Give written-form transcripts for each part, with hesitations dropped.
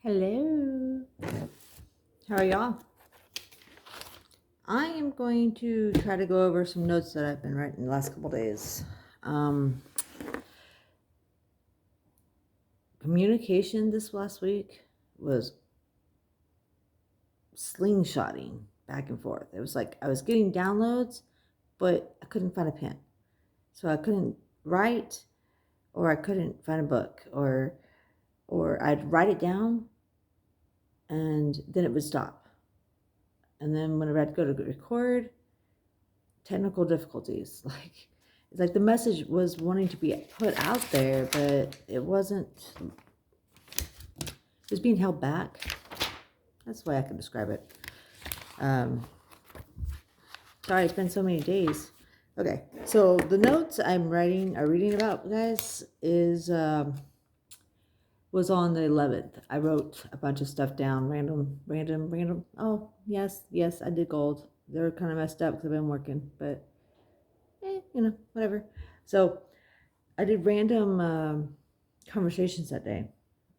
Hello. How are y'all? I am going to try to go over some notes that I've been writing the last couple days. Um, Communication this last week was slingshotting back and forth. It was like I was getting downloads, but I couldn't find a pen. So I couldn't write, or I couldn't find a book, or I'd write it down and then it would stop. And then whenever I'd go to record, technical difficulties. It's like the message was wanting to be put out there, but it wasn't. It was being held back. That's the way I can describe it. Um, Sorry, it's been so many days. Okay, so the notes I'm reading about, guys, is was on the 11th. I wrote a bunch of stuff down, random. Oh, yes, I did gold. They're kind of messed up because I've been working, but whatever. So I did random conversations that day,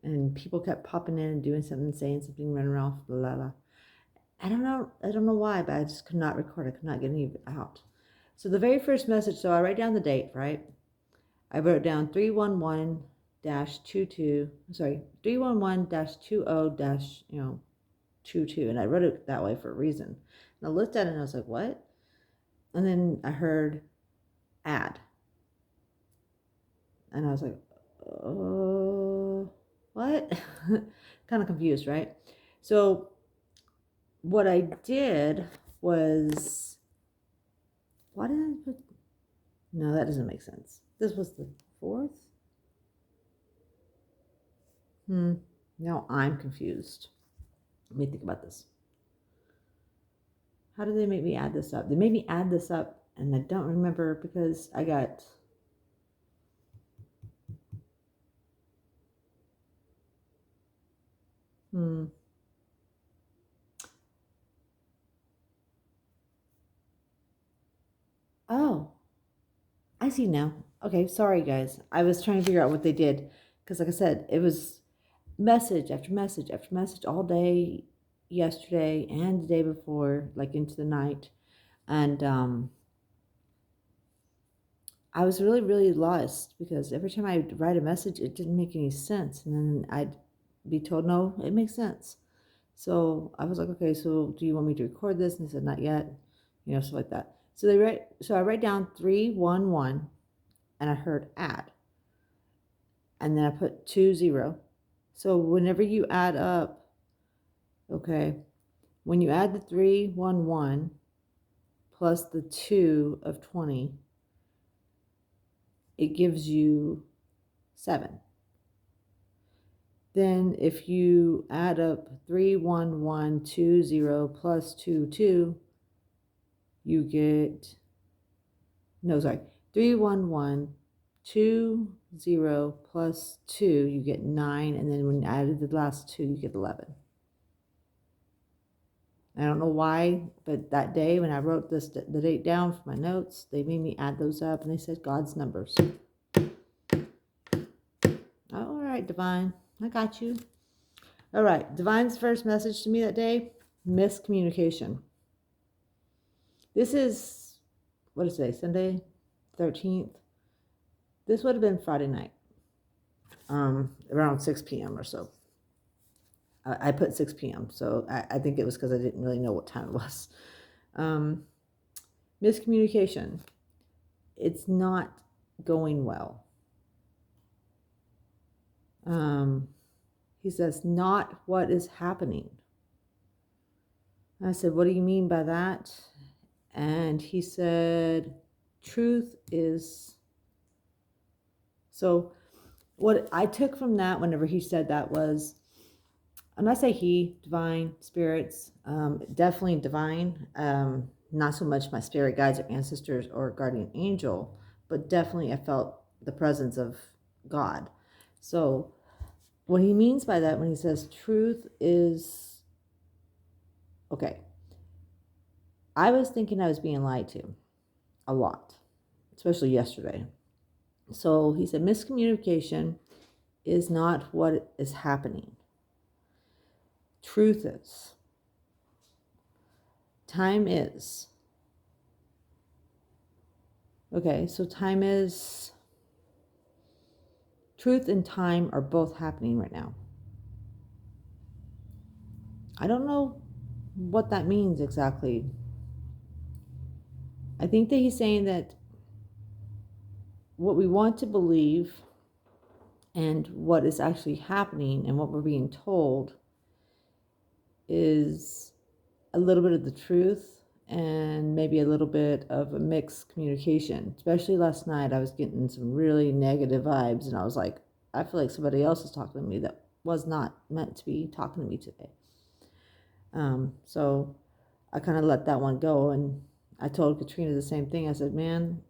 and people kept popping in and doing something, saying something, running off, blah blah blah. I don't know why, but I just could not record. I could not get any of it out. So the very first message. So I write down the date, right? I wrote down 311-22. Sorry, 311-20-22, and I wrote it that way for a reason. And I looked at it and I was like, what? And then I heard add. And I was like, oh, what? Kind of confused, right? So what I did was, why did I put, no, that doesn't make sense. This was the 4th? Now I'm confused. Let me think about this. How did they make me add this up? They made me add this up, and I don't remember because I got, oh, I see now. Okay, sorry guys. I was trying to figure out what they did because, like I said, it was message after message after message all day yesterday and the day before, like into the night. And I was really lost because every time I'd write a message, it didn't make any sense. And then I'd be told, no, it makes sense. So I was like, okay, so do you want me to record this? And they said, not yet, stuff like that. So I write down 311 and I heard add. And then I put 20. So whenever you add up, okay, when you add the 311 plus the 2 of 20, it gives you 7. Then if you add up 31120 plus 22, you get, no, sorry, 31120 plus 2, you get 9, and then when you added the last 2, you get 11. I don't know why, but that day when I wrote the date down for my notes, they made me add those up, and they said God's numbers. All right, Divine, I got you. All right, Divine's first message to me that day: miscommunication. This is, what is today? Sunday, 13th. This would have been Friday night, around 6 p.m. or so. I put 6 p.m., so I think it was because I didn't really know what time it was. Miscommunication. It's not going well. He says, not what is happening. I said, what do you mean by that? And he said, truth is. So what I took from that whenever he said that was, and I say he, divine, spirits, definitely divine, not so much my spirit guides or ancestors or guardian angel, but definitely I felt the presence of God. So what he means by that when he says truth is, okay, I was thinking I was being lied to a lot, especially yesterday. So he said miscommunication is not what is happening. truth is. Time is. Okay, so time is. Truth and time are both happening right now. I don't know what that means exactly. I think that he's saying that what we want to believe and what is actually happening and what we're being told is a little bit of the truth and maybe a little bit of a mixed communication. Especially last night, I was getting some really negative vibes, and I was like, I feel like somebody else is talking to me that was not meant to be talking to me today. So I kind of let that one go, and I told Katrina the same thing. I said, man,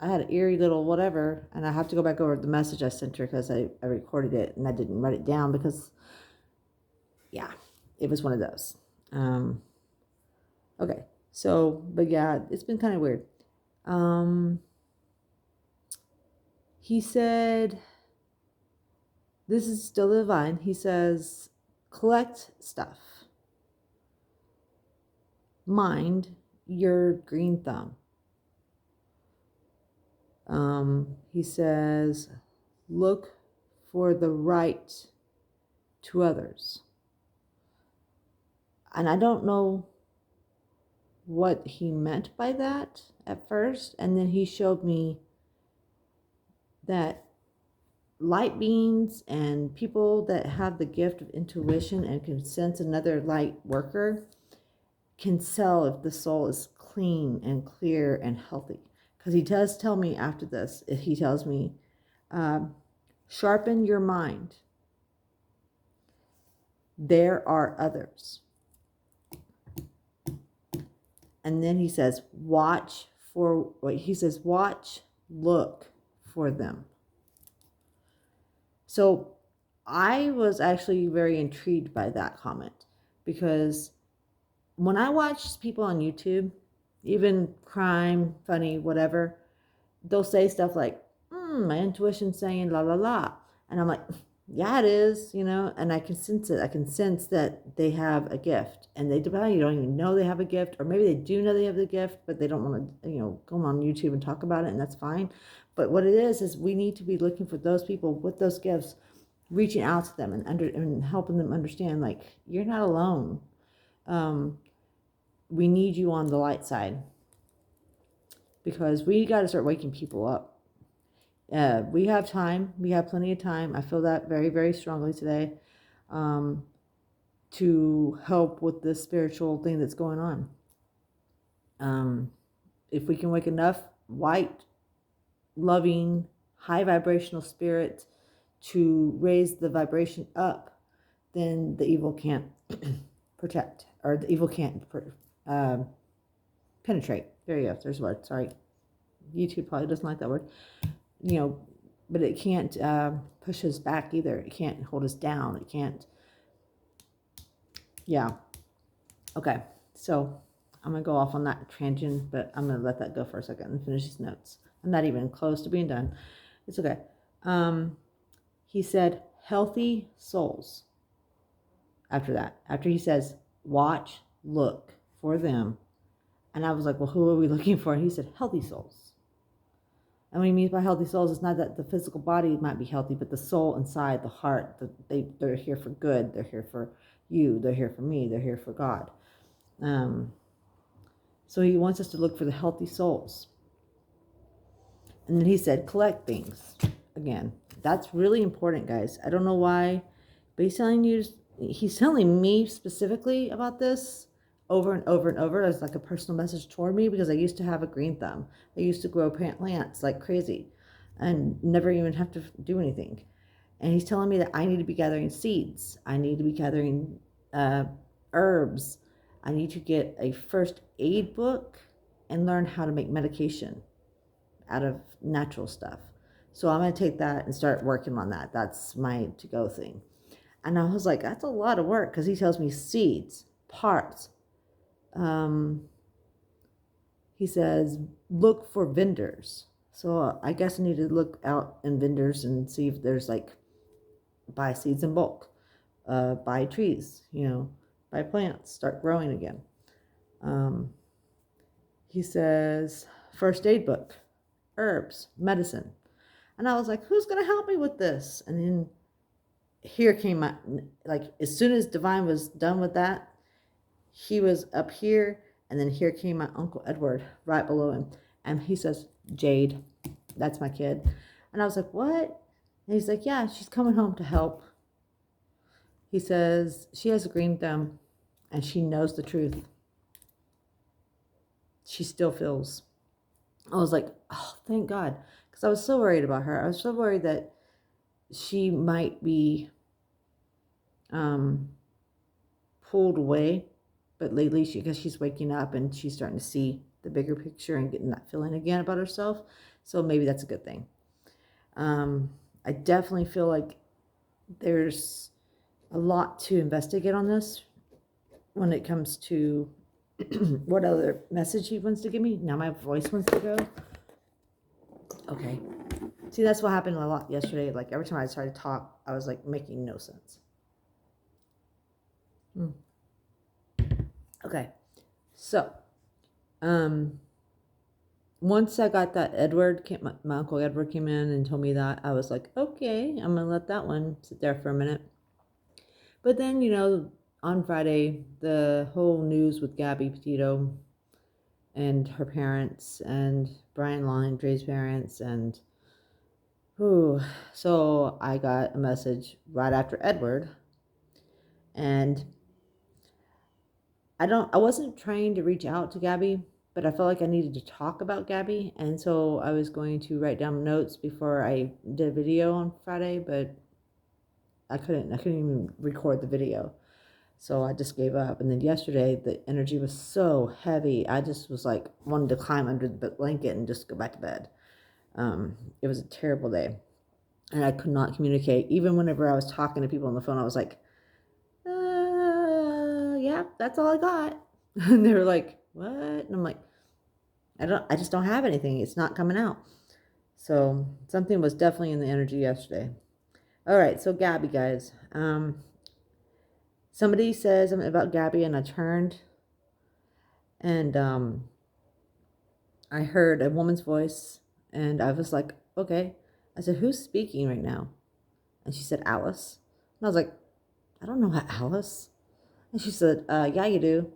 I had an eerie little whatever, and I have to go back over the message I sent her because I recorded it and I didn't write it down because, yeah, it was one of those. Okay, so, but yeah, it's been kind of weird. He said, this is still divine. He says, collect stuff. Mind your green thumb. He says, look for the right to others. And I don't know what he meant by that at first. And then he showed me that light beings and people that have the gift of intuition and can sense another light worker can tell if the soul is clean and clear and healthy. Because he does tell me after this, he tells me, sharpen your mind. There are others. And then he says, watch, look for them. So I was actually very intrigued by that comment, because when I watch people on YouTube, even crime, funny, whatever, they'll say stuff like, my intuition's saying la la la. And I'm like, yeah, it is, and I can sense it. I can sense that they have a gift, and they don't even know they have a gift, or maybe they do know they have the gift, but they don't want to, go on YouTube and talk about it, and that's fine. But what it is we need to be looking for those people with those gifts, reaching out to them and helping them understand, like, you're not alone. We need you on the light side, because we got to start waking people up. We have time. We have plenty of time. I feel that very, very strongly today, to help with this spiritual thing that's going on. If we can wake enough white, loving, high vibrational spirit to raise the vibration up, then the evil can't protect, or the evil can't penetrate. There you go. There's a word. Sorry. YouTube probably doesn't like that word. But it can't push us back either. It can't hold us down. It can't. Yeah. Okay. So I'm going to go off on that tangent, but I'm going to let that go for a second and finish these notes. I'm not even close to being done. It's okay. He said, healthy souls. After he says, watch, look for them. And I was like, well, who are we looking for? And he said, healthy souls. And what he means by healthy souls is not that the physical body might be healthy, but the soul inside, the heart, they're here for good. They're here for you. They're here for me. They're here for God. So he wants us to look for the healthy souls. And then he said, collect things. Again, that's really important, guys. I don't know why, but he's telling me specifically about this over and over and over as like a personal message toward me, because I used to have a green thumb. I used to grow plants like crazy and never even have to do anything. And he's telling me that I need to be gathering seeds. I need to be gathering herbs. I need to get a first aid book and learn how to make medication out of natural stuff. So I'm going to take that and start working on that. That's my to-go thing. And I was like, that's a lot of work, because he tells me seeds, parts. He says, look for vendors. So I guess I need to look out in vendors and see if there's buy seeds in bulk. buy trees, buy plants, start growing again. Um, he says, first aid book, herbs, medicine. And I was like, who's going to help me with this? And then here came my, like, as soon as Divine was done with that, he was up here. And then here came my Uncle Edward right below him. And he says, Jade, that's my kid. And I was like, what? And he's like, yeah, she's coming home to help. He says, she has a green thumb and she knows the truth. She still feels. I was like, oh, thank God. Because I was so worried about her. I was so worried that she might be pulled away. But lately, because she's waking up and she's starting to see the bigger picture and getting that feeling again about herself. So maybe that's a good thing. I definitely feel like there's a lot to investigate on this when it comes to what other message he wants to give me. Now my voice wants to go. Okay. See, that's what happened a lot yesterday. Like every time I started to talk, I was like making no sense. Okay. So, once I got that my Uncle Edward came in and told me that, I was like, okay, I'm going to let that one sit there for a minute. But then, on Friday, the whole news with Gabby Petito and her parents and Brian Laundrie's parents and so I got a message right after Edward, and I wasn't trying to reach out to Gabby, but I felt like I needed to talk about Gabby, and so I was going to write down notes before I did a video on Friday, but I couldn't even record the video. So I just gave up. And then yesterday, the energy was so heavy. I just was like, wanted to climb under the blanket and just go back to bed. It was a terrible day. And I could not communicate. Even whenever I was talking to people on the phone, I was like, yeah, that's all I got. And they were like, what? And I'm like, I just don't have anything. It's not coming out. So something was definitely in the energy yesterday. All right, so Gabby, guys. Somebody says something about Gabby, and I turned, and I heard a woman's voice, and I was like, okay. I said, who's speaking right now? And she said, Alice. And I was like, I don't know Alice. And she said, yeah, you do.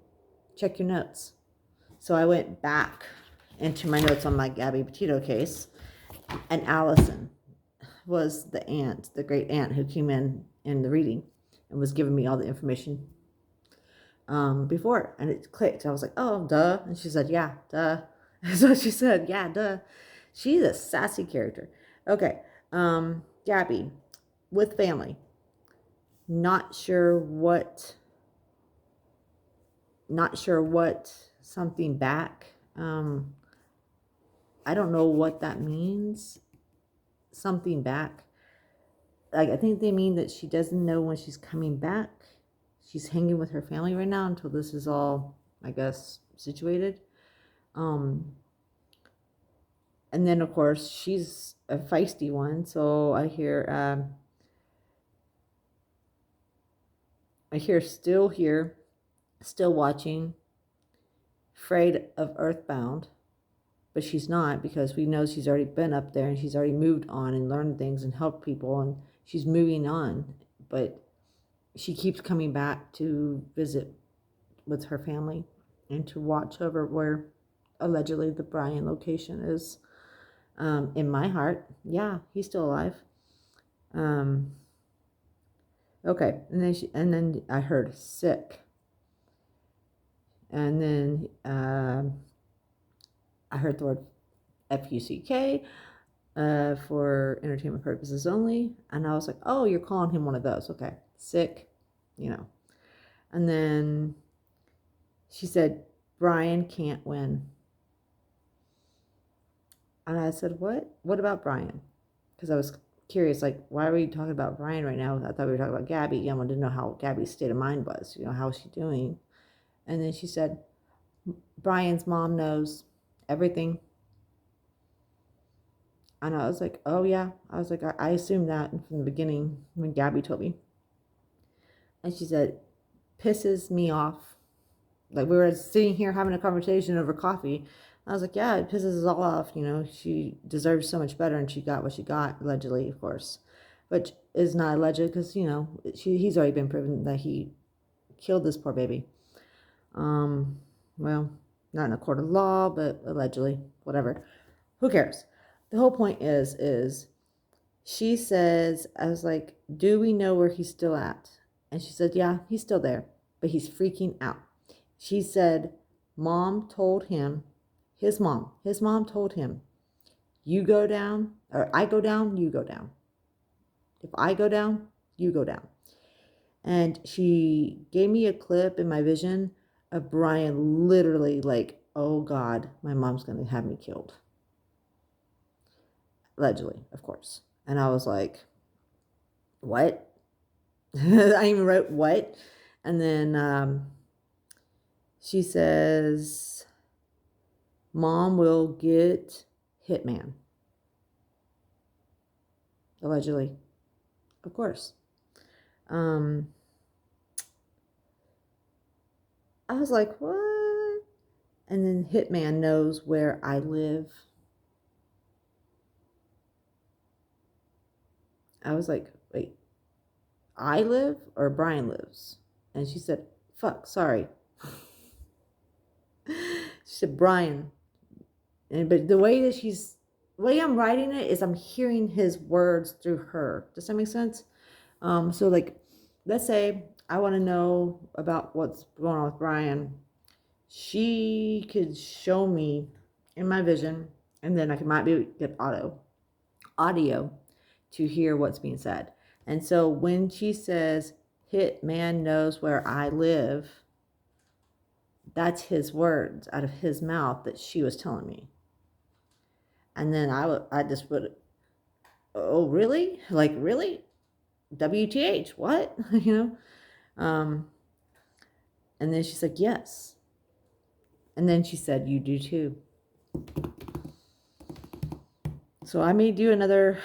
Check your notes. So I went back into my notes on my Gabby Petito case, and Allison was the aunt, the great aunt who came in the reading and was giving me all the information before, and it clicked. I was like, oh, duh. And she said, yeah, duh. So she said, yeah, duh. She's a sassy character. Okay. Gabby, with family. Not sure what something back. I don't know what that means. Something back. Like, I think they mean that she doesn't know when she's coming back. She's hanging with her family right now until this is all, I guess, situated. And then, of course, she's a feisty one. So I hear still watching, afraid of Earthbound, but she's not, because we know she's already been up there and she's already moved on and learned things and helped people, and she's moving on. But she keeps coming back to visit with her family and to watch over where allegedly the Brian location is. In my heart, yeah, he's still alive. Okay, and then I heard sick, and then I heard the word FUCK for entertainment purposes only, and I was like, oh, you're calling him one of those, okay, sick, and then she said Brian can't win. And I said, what about Brian? Because I was curious, like, why are we talking about Brian right now? I thought we were talking about Gabby. I wanted to know how Gabby's state of mind was, how is she doing? And then she said, Brian's mom knows everything. And I was like, oh yeah. I was like, I assumed that from the beginning when Gabby told me. And she said, pisses me off. Like, we were sitting here having a conversation over coffee. I was like, yeah, it pisses us all off. You know, she deserves so much better, and she got what she got, allegedly, of course. But is not alleged because, you know, he's already been proven that he killed this poor baby. Well, not in a court of law, but allegedly, whatever. Who cares? The whole point is she says, I was like, do we know where he's still at? And she said, yeah, he's still there, but he's freaking out. She said, mom told him, his mom told him, you go down, or I go down, you go down. If I go down, you go down. And she gave me a clip in my vision of Brian literally like, oh God, my mom's going to have me killed. Allegedly, of course. And I was like, what? I even wrote what? And then she says, mom will get hitman. Allegedly. Of course. I was like, what? And then hitman knows where I live. I was like, wait, I live or Brian lives? And she said, fuck, sorry. She said, Brian. But the way I'm writing it is I'm hearing his words through her. Does that make sense? So like, let's say I want to know about what's going on with Brian. She could show me in my vision, and then I might be get audio to hear what's being said. And so when she says, hitman knows where I live, that's his words out of his mouth that she was telling me. And then I just put, oh, really? Like, really? WTH, what? You know? And then she's like, yes. And then she said, you do too. So I may do another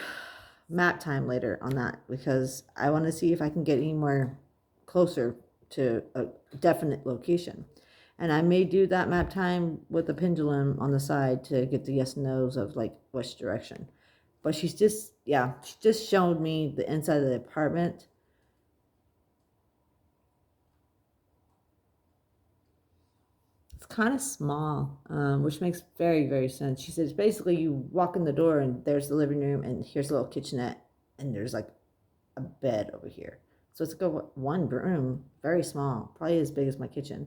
map time later on that because I want to see if I can get any more closer to a definite location. And I may do that map time with the pendulum on the side to get the yes and no's of like which direction. But she just showed me the inside of the apartment. It's kind of small, which makes very, very sense. She says basically you walk in the door and there's the living room and here's a little kitchenette and there's like a bed over here. So it's like a one room, very small, probably as big as my kitchen.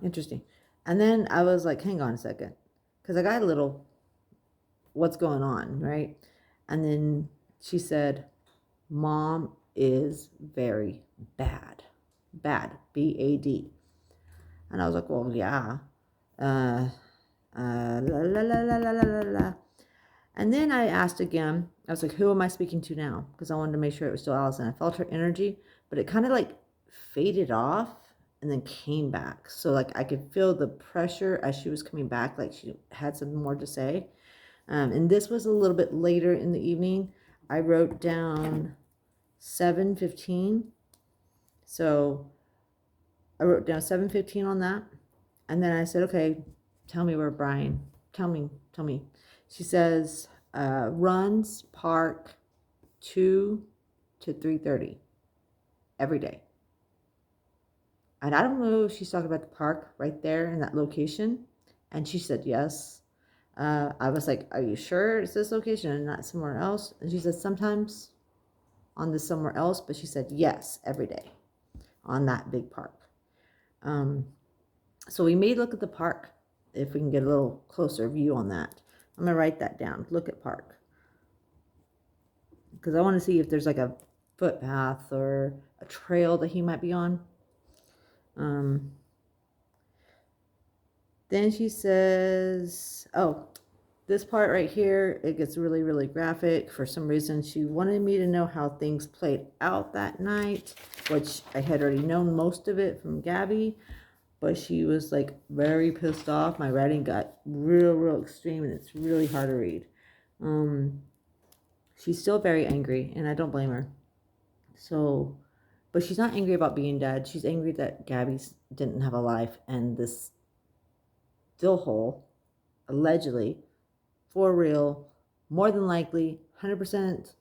Interesting. And then I was like, hang on a second, because I got a little, what's going on, right? And then she said, mom is very bad. Bad, B-A-D. And I was like, well, yeah. La, la, la, la, la, la, la. And then I asked again, I was like, who am I speaking to now? Because I wanted to make sure it was still Allison. I felt her energy, but it kind of like faded off and then came back. So like I could feel the pressure as she was coming back, like she had something more to say. And this was a little bit later in the evening. I wrote down 7:15. So I wrote down 7:15 on that. And then I said, okay, tell me where Brian, tell me. She says, runs park 2 to 3:30 every day. And I don't know if she's talking about the park right there in that location. And she said, yes. I was like, are you sure it's this location and not somewhere else? And she said, sometimes on this somewhere else. But she said, yes, every day on that big park. So we may look at the park if we can get a little closer view on that. I'm going to write that down. Look at park. Because I want to see if there's like a footpath or a trail that he might be on. Then she says, oh, this part right here, it gets really, really graphic. For some reason, she wanted me to know how things played out that night, which I had already known most of it from Gabby. But she was like very pissed off. My writing got real, real extreme and it's really hard to read. She's still very angry, and I don't blame her. So, but she's not angry about being dead. She's angry that Gabby didn't have a life, and this Dillhole, allegedly, for real, more than likely, 100%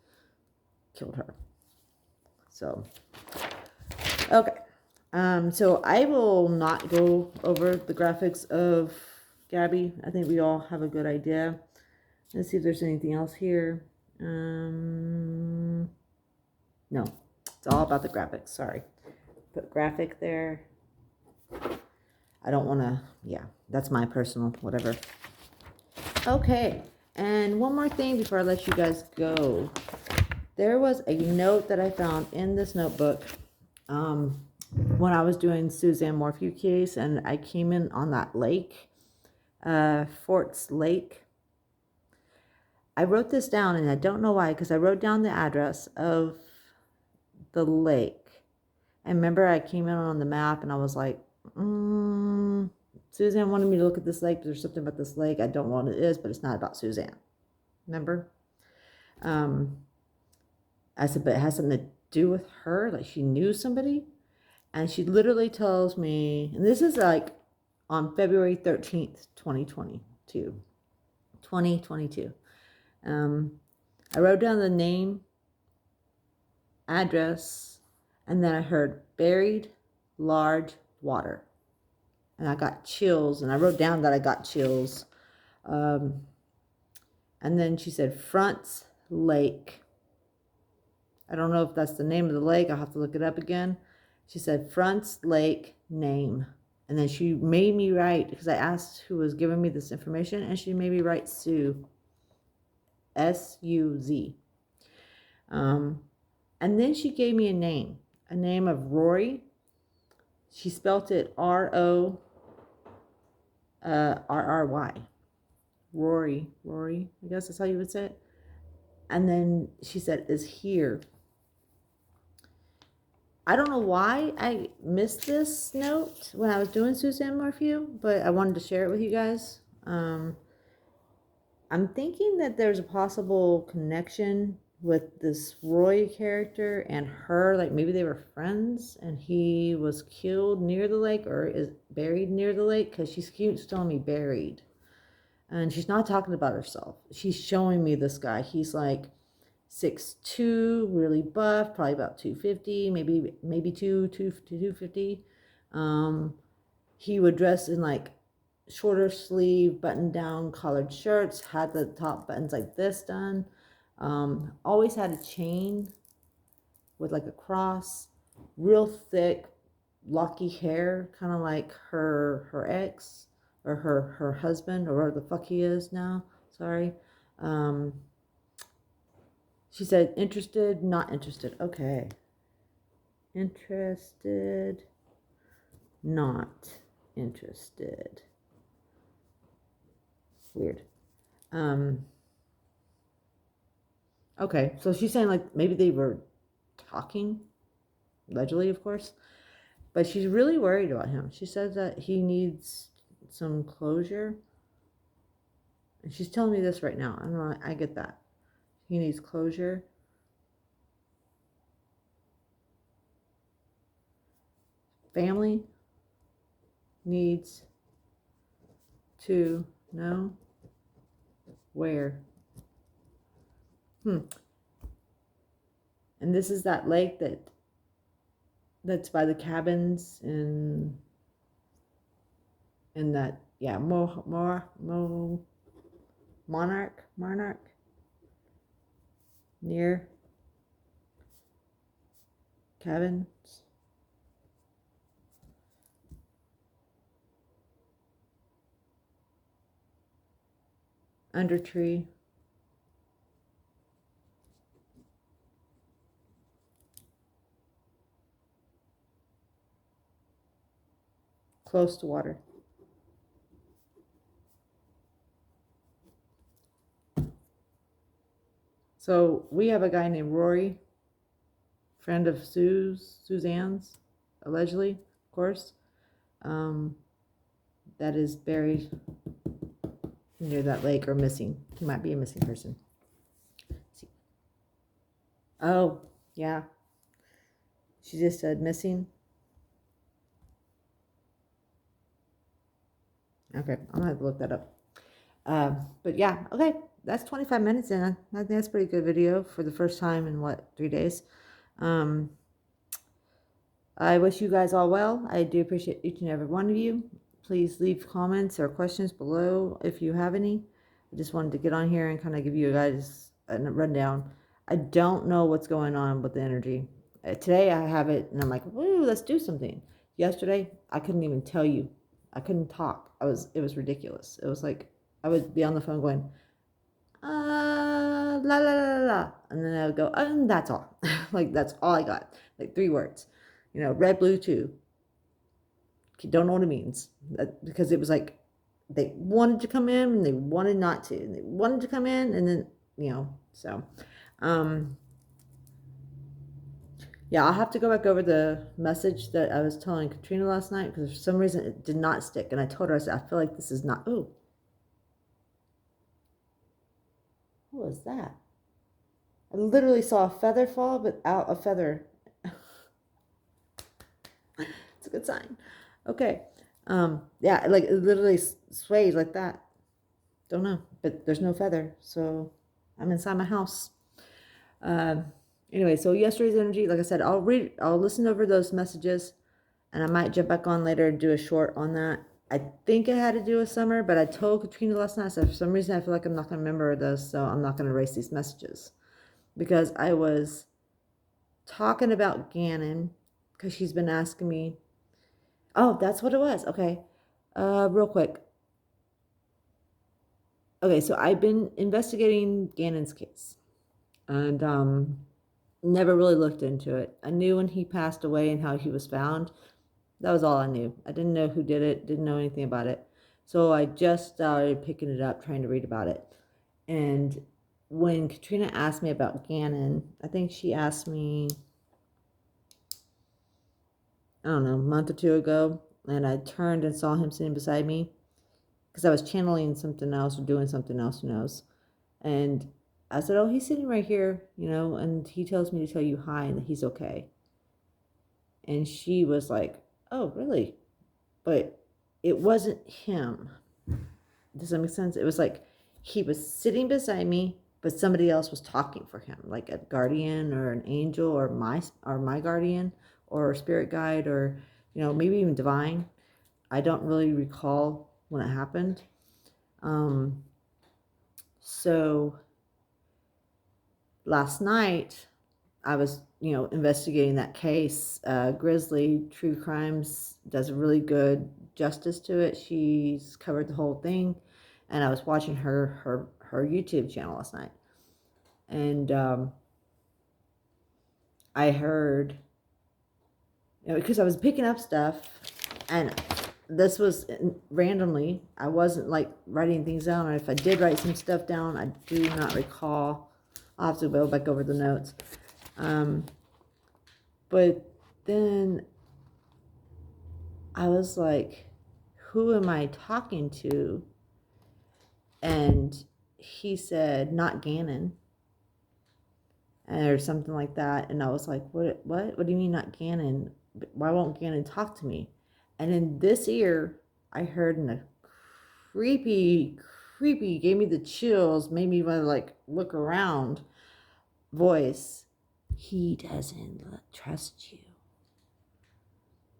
killed her. So, okay. So I will not go over the graphics of Gabby. I think we all have a good idea. Let's see if there's anything else here. No, it's all about the graphics. Sorry. Put graphic there. I don't want to, yeah, that's my personal whatever. Okay, and one more thing before I let you guys go. There was a note that I found in this notebook when I was doing Suzanne Morphew case, and I came in on that lake, Forts Lake. I wrote this down, and I don't know why, because I wrote down the address of the lake. And remember, I came in on the map, and I was like, Suzanne wanted me to look at this lake. There's something about this lake. I don't know what it is, but it's not about Suzanne. Remember? I said, but it has something to do with her. Like she knew somebody. And she literally tells me, and this is like on February 13th, 2022. 2022. I wrote down the name, address, and then I heard buried large water. And I got chills, and I wrote down that I got chills. And then she said Fronts Lake. I don't know if that's the name of the lake. I'll have to look it up again. She said Fronts Lake name. And then she made me write, because I asked who was giving me this information, and she made me write Sue. S-U-Z. And then she gave me a name of Rory. She spelt it R-O-R-R-Y. Rory, I guess that's how you would say it. And then she said, is here. I don't know why I missed this note when I was doing Suzanne Morphew, but I wanted to share it with you guys. I'm thinking that there's a possible connection with this Roy character and her. Like maybe they were friends and he was killed near the lake or is buried near the lake, because she keeps telling me buried. And she's not talking about herself. She's showing me this guy. He's like 6'2", really buff, probably about 250, maybe 250. He would dress in like shorter sleeve, button down collared shirts, had the top buttons like this done. Always had a chain with like a cross, real thick, locky hair, kind of like her ex or her husband or whatever the fuck he is now. Sorry. She said, interested, not interested. Okay. Interested, not interested. Weird. Okay, so she's saying like maybe they were talking, allegedly, of course, but she's really worried about him. She says that he needs some closure. And she's telling me this right now. I don't know, I get that. He needs closure. Family needs to know where. And this is that lake that's by the cabins in that, yeah, Monarch near cabins. Under tree. Close to water. So we have a guy named Rory, friend of Suzanne's, allegedly, of course, that is buried near that lake or missing. He might be a missing person. Let's see. Oh, yeah. She just said missing. Okay, I'm gonna have to look that up. But yeah, okay, that's 25 minutes in. I think that's a pretty good video for the first time in what, 3 days. Um, I wish you guys all well. I do appreciate each and every one of you. Please leave comments or questions below if you have any. I just wanted to get on here and kind of give you guys a rundown. I don't know what's going on with the energy. Today I have it and I'm like, woo, let's do something. Yesterday I couldn't even tell you. I couldn't talk. It was ridiculous. It was like I would be on the phone going, la la la la, and then I would go, and that's all. Like that's all I got. Like 3 words. Red, blue, two. Don't know what it means. Because it was like they wanted to come in and they wanted not to. And they wanted to come in and then, so. Yeah, I'll have to go back over the message that I was telling Katrina last night because for some reason it did not stick. And I told her, I said, I feel like this is not, ooh. What was that? I literally saw a feather fall, but out a feather. It's a good sign. Okay. Yeah, like it literally swayed like that. Don't know, but there's no feather, so I'm inside my house. Anyway, so yesterday's energy, like I said, I'll listen over those messages, and I might jump back on later and do a short on that. I think it had to do with summer, but I told Katrina last night, so for some reason I feel like I'm not going to remember this, so I'm not going to erase these messages. Because I was talking about Gannon, because she's been asking me. Oh, that's what it was. Okay. Real quick. Okay, so I've been investigating Gannon's case. And never really looked into it. I knew when he passed away and how he was found. That was all I knew. I didn't know who did it, didn't know anything about it. So I just started picking it up, trying to read about it. And when Katrina asked me about Gannon, I think she asked me, I don't know, a month or two ago, and I turned and saw him sitting beside me because I was channeling something else or doing something else, who knows. And I said, oh, he's sitting right here, and he tells me to tell you hi and that he's okay. And she was like, oh, really? But it wasn't him. Does that make sense? It was like he was sitting beside me, but somebody else was talking for him, like a guardian or an angel or my guardian or a spirit guide or, maybe even divine. I don't really recall when it happened. So last night I was, investigating that case. Grizzly True Crimes does a really good justice to it. She's covered the whole thing, and I was watching her YouTube channel last night, and I heard, because I was picking up stuff, and this was randomly. I wasn't like writing things down, or if I did write some stuff down, I do not recall. I'll have to go back over the notes. But then I was like, who am I talking to? And he said, not Gannon, or something like that. And I was like, what do you mean not Gannon? Why won't Gannon talk to me? And in this ear, I heard in a creepy, gave me the chills, made me want to like look around voice. He doesn't trust you.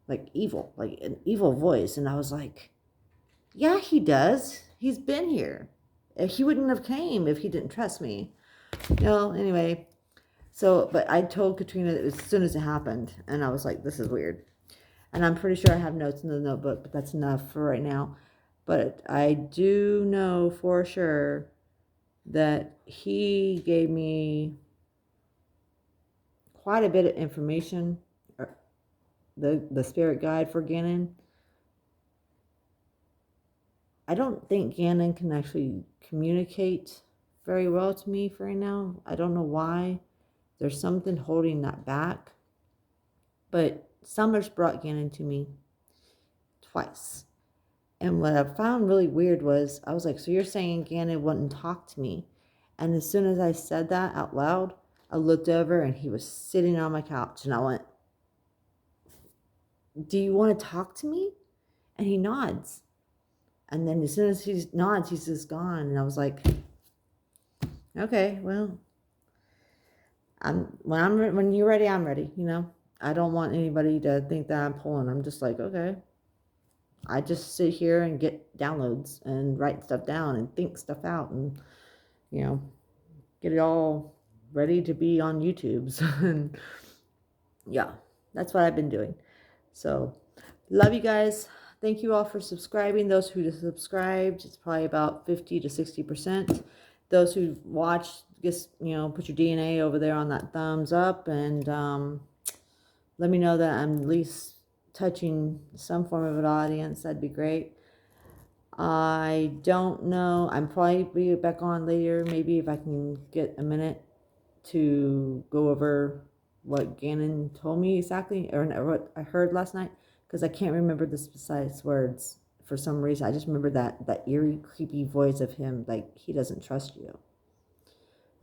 Like evil, like an evil voice. And I was like, yeah, he does. He's been here. He wouldn't have came if he didn't trust me. Anyway. So, but I told Katrina as soon as it happened, and I was like, this is weird. And I'm pretty sure I have notes in the notebook, but that's enough for right now. But I do know for sure that he gave me quite a bit of information, the spirit guide for Gannon. I don't think Gannon can actually communicate very well to me for right now. I don't know why. There's something holding that back. But Summers brought Gannon to me twice. And what I found really weird was, I was like, so you're saying Gannon wouldn't talk to me? And as soon as I said that out loud, I looked over and he was sitting on my couch, and I went, "Do you want to talk to me?" And he nods. And then as soon as he nods, he's just gone. And I was like, "Okay, well, when you're ready, I'm ready. I don't want anybody to think that I'm pulling. I'm just like, okay. I just sit here and get downloads and write stuff down and think stuff out and get it all ready to be on YouTube's." And yeah, that's what I've been doing. So, love you guys. Thank you all for subscribing. Those who just subscribed, it's probably about 50 to 60%. Those who watched, just put your DNA over there on that thumbs up, and let me know that I'm at least touching some form of an audience. That'd be great. I don't know. I'm probably be back on later, maybe if I can get a minute to go over what Gannon told me exactly, or what I heard last night, because I can't remember the precise words for some reason. I just remember that eerie, creepy voice of him, like he doesn't trust you.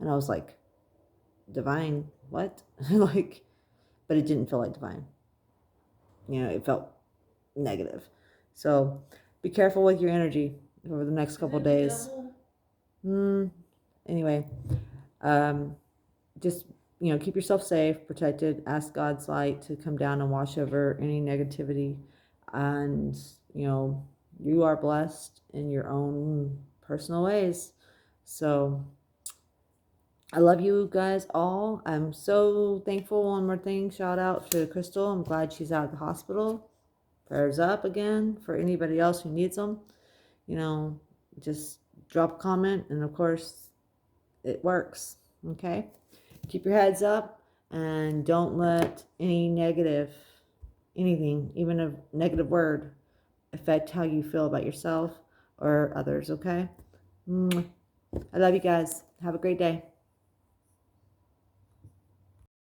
And I was like, divine, what? Like, but it didn't feel like divine. It felt negative. So be careful with your energy over the next couple days. Anyway, just keep yourself safe, protected. Ask God's light to come down and wash over any negativity, and you are blessed in your own personal ways. So I love you guys all. I'm so thankful. One more thing, shout out to Crystal. I'm glad she's out of the hospital. Prayers up again for anybody else who needs them. Just drop a comment, and of course it works. Okay, keep your heads up and don't let anything, even a negative word, affect how you feel about yourself or others. Okay, I love you guys. Have a great day.